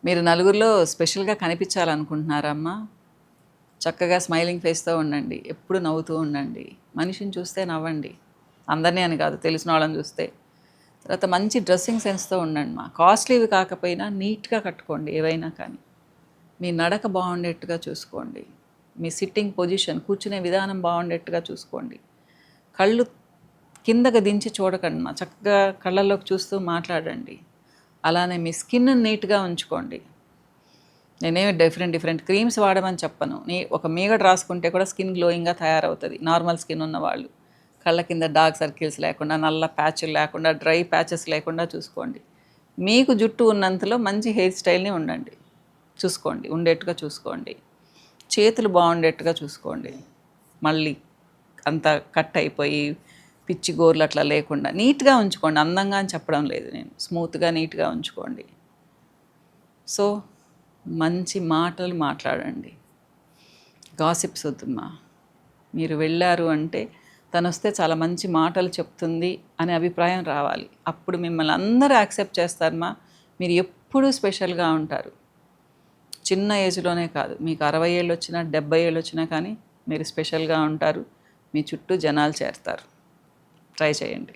మీరు నలుగురిలో స్పెషల్‌గా కనిపించాలనుకుంటున్నారా అమ్మా? చక్కగా స్మైలింగ్ ఫేస్‌తో ఉండండి. ఎప్పుడు నవ్వుతూ ఉండండి. మనిషిని చూస్తే నవ్వండి. అందరిని అని కాదు, తెలిసిన వాళ్ళని చూస్తే. తర్వాత మంచి డ్రెస్సింగ్ సెన్స్‌తో ఉండండి మా. కాస్ట్లీవి కాకపోయినా నీట్‌గా కట్టుకోండి ఏవైనా కానీ. మీ నడక బాగుండేట్టుగా చూసుకోండి. మీ సిట్టింగ్ పొజిషన్, కూర్చునే విధానం బాగుండేట్టుగా చూసుకోండి. కళ్ళు కిందకి దించి చూడకండి మా. చక్కగా కళ్ళల్లోకి చూస్తూ మాట్లాడండి. అలానే మీ స్కిన్ నీట్‌గా ఉంచుకోండి. నేనేమి డిఫరెంట్ క్రీమ్స్ వాడమని చెప్పను. ఒక మీగడ రాసుకుంటే కూడా స్కిన్ గ్లోయింగ్గా తయారవుతుంది నార్మల్ స్కిన్ ఉన్నవాళ్ళు. కళ్ళ కింద డార్క్ సర్కిల్స్ లేకుండా, నల్ల ప్యాచులు లేకుండా, డ్రై ప్యాచెస్ లేకుండా చూసుకోండి. మీకు జుట్టు ఉన్నంతలో మంచి హెయిర్ స్టైల్ని ఉండేట్టుగా చూసుకోండి. చేతులు బాగుండేట్టుగా చూసుకోండి. మళ్ళీ అంత కట్ అయిపోయి పిచ్చి గోర్లు అట్లా లేకుండా నీట్గా ఉంచుకోండి. అందంగా అని చెప్పడం లేదు నేను, స్మూత్గా నీట్గా ఉంచుకోండి. సో మంచి మాటలు మాట్లాడండి. గాసిప్స్ వద్దమ్మా. మీరు వెళ్ళారు అంటే తను వస్తే చాలా మంచి మాటలు చెప్తుంది అనే అభిప్రాయం రావాలి. అప్పుడు మిమ్మల్ని అందరూ యాక్సెప్ట్ చేస్తారమ్మా. మీరు ఎప్పుడూ స్పెషల్గా ఉంటారు. చిన్న ఏజ్లోనే కాదు, మీకు 60 ఏళ్ళు వచ్చినా 70 ఏళ్ళు వచ్చినా కానీ మీరు స్పెషల్గా ఉంటారు. మీ చుట్టూ జనాలు చేరతారు. ట్రై చేయండి.